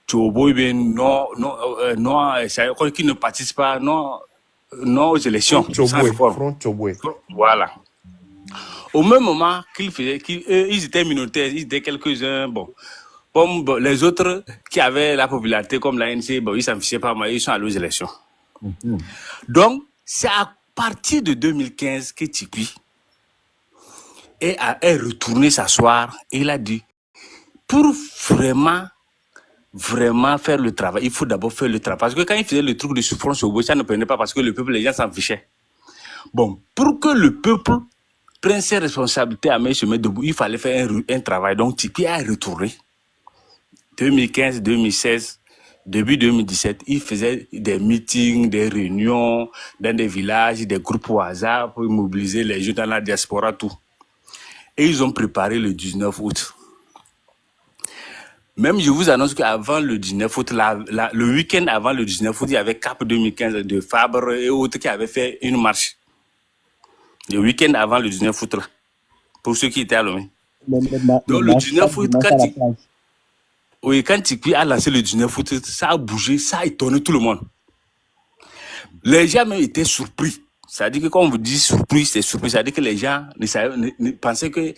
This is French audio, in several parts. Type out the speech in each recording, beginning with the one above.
Tchobo, c'est qui ne participe pas non aux élections sans réforme. Front Tchoboué. Voilà. Au même moment ils étaient minoritaires, ils étaient quelques-uns, bon, les autres qui avaient la popularité comme l'ANC, bon, ils s'en fichaient pas, mais ils sont allés aux élections. Donc, c'est à partir de 2015 que Tikpi est retourné s'asseoir et il a dit, pour vraiment faire le travail, il faut d'abord faire le travail. Parce que quand il faisait le truc de souffrance au bout, ça ne prenait pas parce que le peuple, les gens s'en fichaient. Bon, pour que le peuple prenne ses responsabilités à se mettre debout, il fallait faire un travail. Donc, Tikpi a retourné. 2015, 2016, début 2017, il faisait des meetings, des réunions dans des villages, des groupes au hasard pour mobiliser les jeunes dans la diaspora, tout. Et ils ont préparé le 19 août. Même, je vous annonce qu'avant le 19 août, le week-end avant le 19 août, il y avait CAP 2015 de Fabre et autres qui avaient fait une marche. Le week-end avant le 19 août, là, pour ceux qui étaient à Lomé. Donc, le 19 août, quand Tikpi a lancé le 19 août, ça a bougé, ça a étonné tout le monde. Les gens même étaient surpris. C'est-à-dire que quand on vous dit surpris, c'est surpris. C'est-à-dire que les gens ne pensaient que...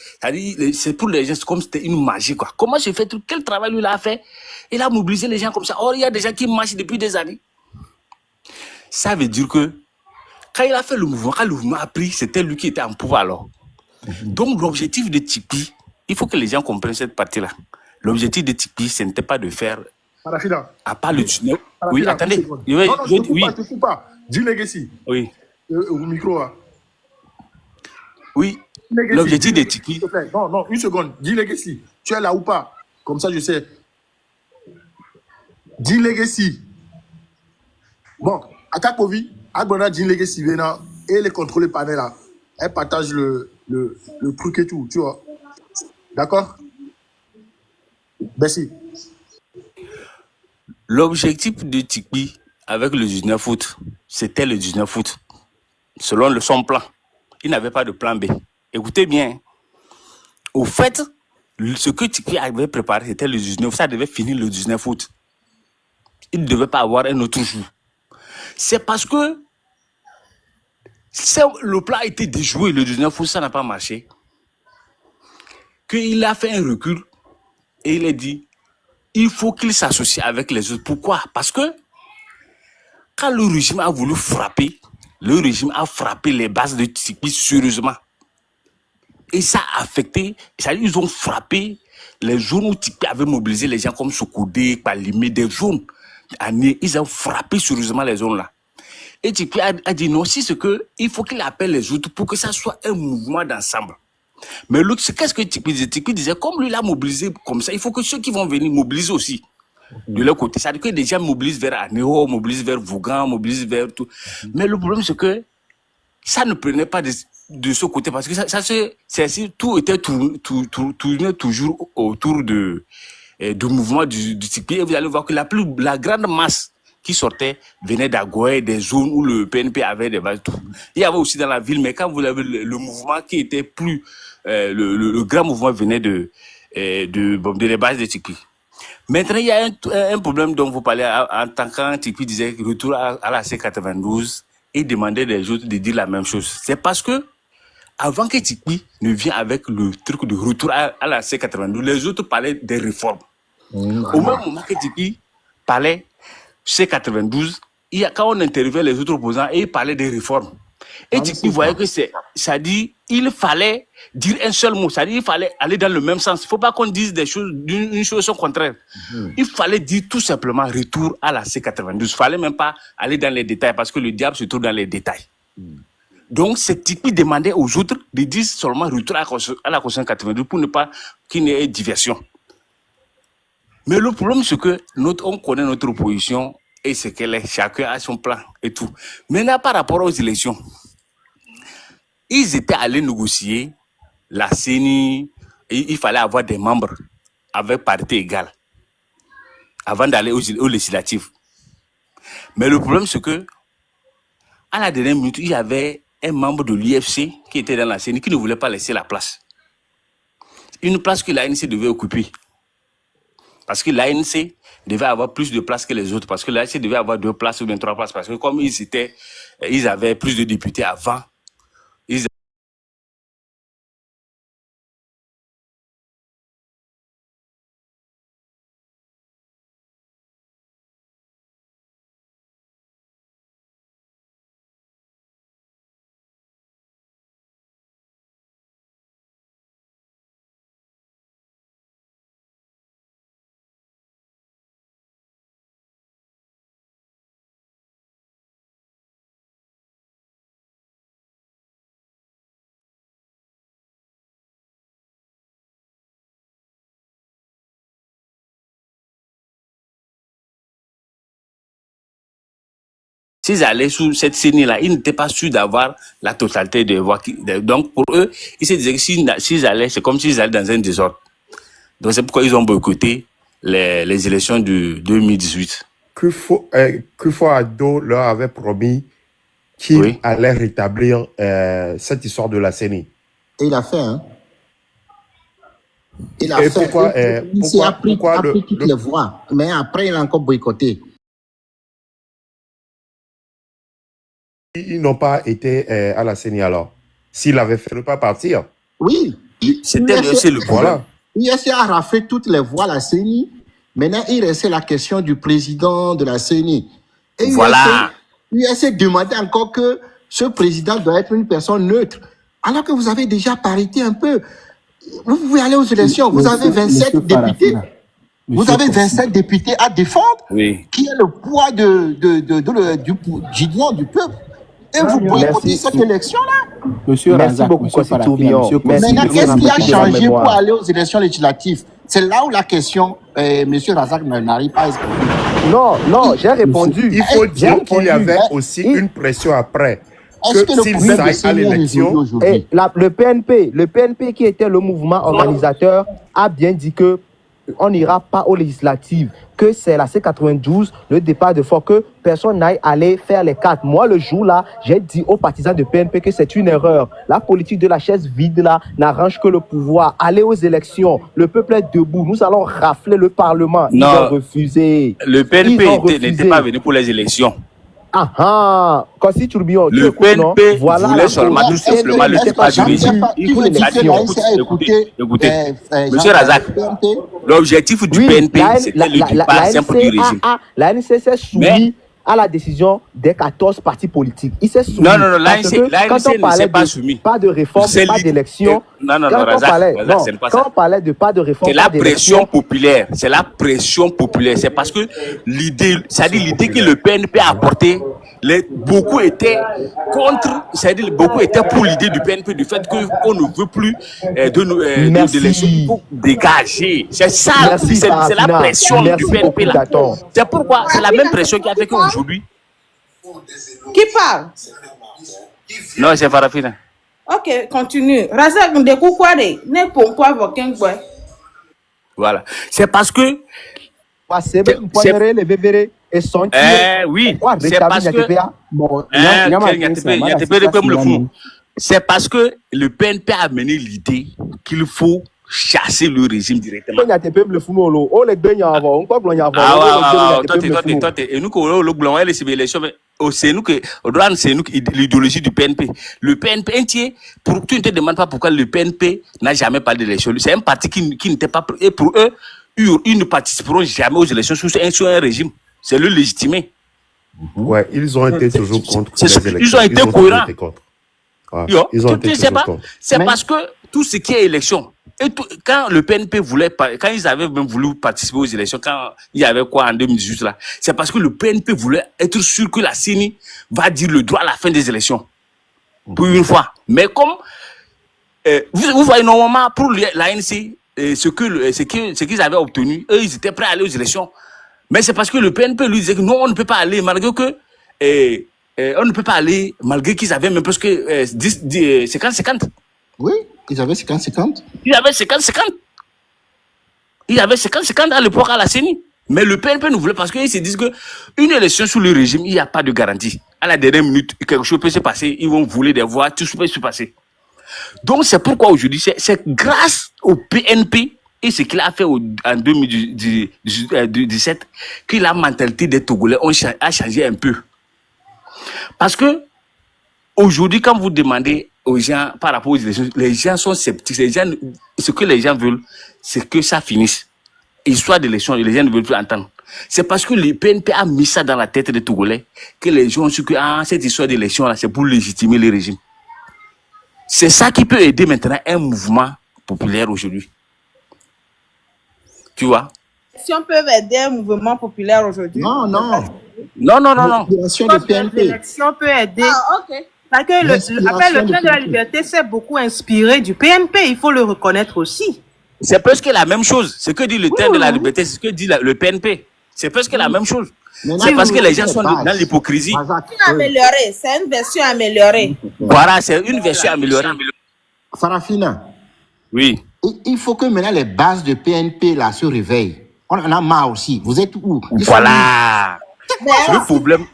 C'est pour les gens, c'est comme c'était une magie, quoi. Comment se fait tout? Quel travail lui a fait? Il a mobilisé les gens comme ça. Or, il y a des gens qui marchent depuis des années. Ça veut dire que quand il a fait le mouvement, quand le mouvement a pris, c'était lui qui était en pouvoir alors. Donc, l'objectif de Tikpi, il faut que les gens comprennent cette partie-là. L'objectif de Tikpi, ce n'était pas de faire... Parafina. À part le 19... Oui, Parafina, attendez. non, je ne fous pas. Dis Legacy. Oui. Au micro, là. Oui. L'objectif de Tikpi... Non, une seconde. Dis Legacy. Tu es là ou pas? Comme ça, je sais. Dis Legacy. Bon, à Kakovi, Agbona Jean Legacy, et les contrôlés panel là, elle partage le truc et tout, tu vois. D'accord? Merci. L'objectif de Tikpi avec le 19 août, c'était le 19 août. Selon son plan. Il n'avait pas de plan B. Écoutez bien. Au fait, ce que Tikpi avait préparé, c'était le 19. Ça devait finir le 19 août. Il ne devait pas avoir un autre jour. C'est parce que le plan a été déjoué le 19 août, ça n'a pas marché. Qu'il a fait un recul et il a dit, il faut qu'il s'associe avec les autres. Pourquoi? Parce que quand le régime a voulu frapper, le régime a frappé les bases de Tikpi sérieusement. Et ça a affecté, ils ont frappé les zones où Tikpi avait mobilisé les gens comme Sokodé, Palimé, des zones. Ils ont frappé sérieusement les zones là. Et Tikpi a dit non, si c'est que il faut qu'il appelle les autres pour que ça soit un mouvement d'ensemble. Mais l'autre, qu'est-ce que Tikpi disait? Tikpi disait, comme lui l'a mobilisé comme ça, il faut que ceux qui vont venir mobilisent aussi. De leur côté. C'est-à-dire que les gens mobilisent vers Anéo, mobilisent vers Vougan, mobilisent vers tout. Mais le problème, c'est que ça ne prenait pas de ce côté parce que tout était tourné toujours autour du mouvement du Tikpi. Et vous allez voir que la grande masse qui sortait venait d'Agoye, des zones où le PNP avait des bases. Tout. Il y avait aussi dans la ville, mais quand vous avez le mouvement qui était plus... le grand mouvement venait de les bases de Tikpi. Maintenant, il y a un problème dont vous parlez en tant que Tikpi disait retour à la C92 et demandait des autres de dire la même chose. C'est parce que avant que Tikpi ne vienne avec le truc de retour à la C92, les autres parlaient des réformes. Au même moment que Tikpi parlait C92, quand on interviewait les autres opposants, et ils parlaient des réformes. Et Tikpi voyait que ça dit, il fallait dire un seul mot, ça dit, il fallait aller dans le même sens. Il ne faut pas qu'on dise des choses d'une chose contraire. Il fallait dire tout simplement retour à la C92. Il ne fallait même pas aller dans les détails parce que le diable se trouve dans les détails. Donc, c'est Tikpi demandait aux autres de dire seulement retour à la Constitution 92 pour ne pas qu'il y ait diversion. Mais le problème, c'est que on connaît notre opposition et ce qu'elle est. Chacun a son plan et tout. Maintenant, par rapport aux élections, ils étaient allés négocier la CENI. Il fallait avoir des membres avec parité égale avant d'aller aux législatives. Mais le problème, c'est que à la dernière minute, il y avait un membre de l'UFC qui était dans la CENI qui ne voulait pas laisser la place. Une place que l'ANC devait occuper. Parce que l'ANC devait avoir plus de places que les autres. Parce que l'ANC devait avoir 2 places ou bien 3 places. Parce que comme ils avaient plus de députés avant, ils s'ils allaient sous cette CENI-là, ils n'étaient pas sûrs d'avoir la totalité des voix. Donc, pour eux, ils se disaient que s'ils allaient, c'est comme s'ils allaient dans un désordre. Donc, c'est pourquoi ils ont boycotté les élections de 2018. Kufuor leur avait promis qu'il Oui. allait rétablir cette histoire de la CENI. Et il a fait, hein. Il a Et fait. pourquoi, Il a pris pourquoi toutes les voix. Mais après, il a encore boycotté. ils n'ont pas été à la CENI alors? S'il avait fait ne pas partir. Oui. C'était aussi le problème. Voilà. USC a raflé toutes les voix à la CENI. Maintenant, il restait la question du président de la CENI. Et Voilà. USC demandait encore que ce président doit être une personne neutre. Alors que vous avez déjà parité un peu. Vous pouvez aller aux élections. Vous avez 27 députés. Vous avez 27 députés à défendre. Oui. Qui est le poids du peuple. Et vous boycottez cette élection-là. Monsieur Merci Razak, beaucoup, monsieur Kossi Farafina, Tourbillon. monsieur Merci Kossi. Maintenant, beaucoup, qu'est-ce qui a Monsieur changé Mémoire. pour aller aux élections législatives? C'est là où la question, monsieur Razak n'arrive pas à expliquer. Non, j'ai répondu. Il faut J'ai dire qu'il y répondu. avait aussi une pression après. Est-ce que le s'ils problème de aillent à CENI est résolu l'élection, aujourd'hui? Et le PNP qui était le mouvement organisateur a bien dit que on n'ira pas aux législatives, que c'est la C92, le départ de fort, que personne n'aille aller faire les 4. Moi, le jour-là, j'ai dit aux partisans de PNP que c'est une erreur. La politique de la chaise vide, là, n'arrange que le pouvoir. Allez aux élections. Le peuple est debout. Nous allons rafler le Parlement. Ils Non. ont refusé. Le Ils ont PNP refusé. n'était pas venu pour les élections. Kossi Tourbillon, tu Le écoutes, non? PNP Voilà voulait la seulement cause. tout simplement le n'était pas départ du venu régime. pour Tu veux dire que l'élection. l'ANC a écouté Monsieur Razak, l'objectif du PNP, c'était le départ simple du régime. L'ANC s'est soumis Mais- à la décision des 14 partis politiques. Il s'est soumis. Non, Parce que l'ANC quand on ne parlait s'est pas de soumis. pas de réforme, C'est pas d'élection, Non, quand on Razak, parlait, Razak, non, c'est pas quand ça. on parlait de pas de réforme, C'est la pas d'élection, pression populaire. C'est la pression populaire. C'est parce que l'idée, c'est-à-dire l'idée que le PNP a apportée, beaucoup étaient contre, c'est-à-dire beaucoup étaient pour l'idée du PNP, du fait qu'on ne veut plus Merci. d'élection. Il faut dégager. C'est ça, Merci, c'est la Farafina. pression Merci du PNP beaucoup, là. Gaton. C'est pourquoi, c'est la même pression qui a fait qu'aujourd'hui. Qui parle? Non, c'est Farafina. Ok, continue. Razak de Koukwade, ne pourquoi voquin quoi? Voilà. C'est parce que, Passez, poignere, les vévérés, et sont oui, c'est parce que, Bon, c'est parce que le PNP a amené l'idée qu'il faut chasser le régime directement. Ah ouais, et nous, c'est nous que, c'est nous l'idéologie du PNP. Le PNP entier, tu ne te demandes pas pourquoi le PNP n'a jamais parlé d'élection. C'est un parti qui n'était pas, et pour eux, ils ne participeront jamais aux élections sur un régime. C'est le légitimé. Ouais, ils ont été toujours contre les élections. Ils ont été cohérents. Ouais, ils ont été toujours contre. C'est parce que tout ce qui est élection, et quand le PNP voulait, quand ils avaient même voulu participer aux élections, quand il y avait quoi en 2018 là, c'est parce que le PNP voulait être sûr que la CENI va dire le droit à la fin des élections. Pour une fois. Mais comme, vous voyez normalement, pour l'ANC, ce qu'ils avaient obtenu, eux, ils étaient prêts à aller aux élections. Mais c'est parce que le PNP lui disait que non, on ne peut pas aller, malgré que, on ne peut pas aller, malgré qu'ils avaient même presque 50-50. Oui, ils avaient 50-50. Il y avait 50-50. Il y avait 50-50 à l'époque à la CENI. Mais le PNP ne voulait parce qu'ils se disent que une élection sous le régime, il n'y a pas de garantie. À la dernière minute, quelque chose peut se passer, ils vont voler des voix, tout peut se passer. Donc c'est pourquoi aujourd'hui, c'est grâce au PNP et ce qu'il a fait en 2017, que la mentalité des Togolais a changé un peu. Parce que aujourd'hui, quand vous demandez aux gens par rapport aux élections, les gens sont sceptiques. Ce que les gens veulent, c'est que ça finisse. Histoire d'élection, les gens ne veulent plus entendre. C'est parce que le PNP a mis ça dans la tête des Togolais que les gens ont su que cette histoire d'élection-là, c'est pour légitimer le régime. C'est ça qui peut aider maintenant un mouvement populaire aujourd'hui. Tu vois? Si on peut aider un mouvement populaire aujourd'hui. Non, non. Non. L'inspiration du PNP. L'élection peut aider. Ok. Parce que après, le train de la liberté s'est beaucoup inspiré du PNP, il faut le reconnaître aussi. C'est presque la même chose. Ce que dit le train de la liberté, c'est ce que dit le PNP. C'est presque la même chose. C'est parce que les gens sont dans l'hypocrisie. Amélioré, c'est une version améliorée. Voilà, c'est une version améliorée. Farafina. Oui. Il faut que maintenant les bases de PNP là se réveillent. On en a marre aussi. Vous êtes où? Voilà. C'est le problème.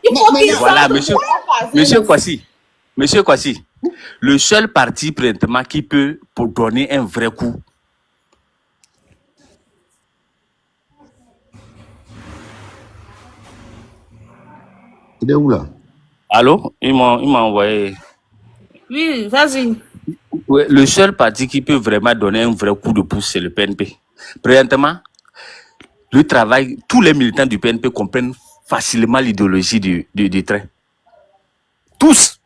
Voilà, monsieur Kwasi. Monsieur Kwasi. Le seul parti présentement qui peut pour donner un vrai coup. Il est où là? Allô? Il m'a envoyé. Oui, vas-y. Ouais, le seul parti qui peut vraiment donner un vrai coup de pouce, c'est le PNP. Présentement, le travail, tous les militants du PNP comprennent facilement l'idéologie du train. Tous.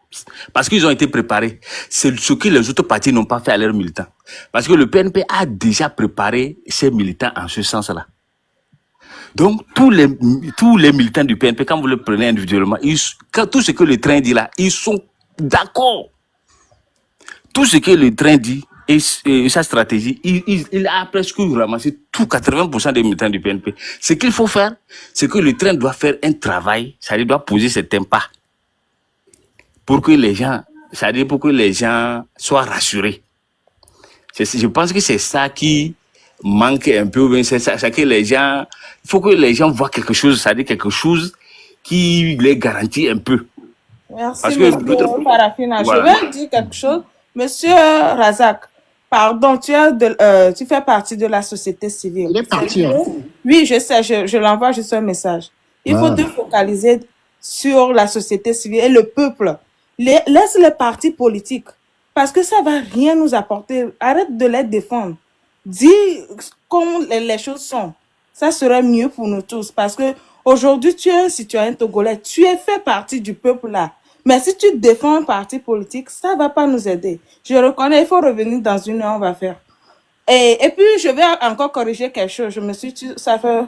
Parce qu'ils ont été préparés. C'est ce que les autres partis n'ont pas fait à leurs militants. Parce que le PNP a déjà préparé ses militants en ce sens-là. Donc, tous les militants du PNP, quand vous le prenez individuellement, tout ce que le train dit là, ils sont d'accord. Tout ce que le train dit et sa stratégie, il a presque ramassé tout 80% des militants du PNP. Ce qu'il faut faire, c'est que le train doit faire un travail, c'est-à-dire doit poser certains pas pour que les gens, c'est-à-dire pour que les gens soient rassurés. Je pense que c'est ça qui manque un peu, c'est que les gens, il faut que les gens voient quelque chose, c'est-à-dire quelque chose qui les garantit un peu. Merci, parce monsieur que Farafina. Voilà. Je vais dire quelque chose. Monsieur Razak, pardon, tu fais partie de la société civile. Il est parti. Hein. Oui, je sais, je l'envoie juste un message. Il faut te focaliser sur la société civile et le peuple. Laisse les partis politiques, parce que ça va rien nous apporter. Arrête de les défendre. Dis comment les choses sont. Ça serait mieux pour nous tous, parce que aujourd'hui, tu es un citoyen togolais, tu es fait partie du peuple là. Mais si tu défends un parti politique, ça va pas nous aider. Je reconnais, il faut revenir dans une heure, on va faire. Et puis, je vais encore corriger quelque chose. Ça fait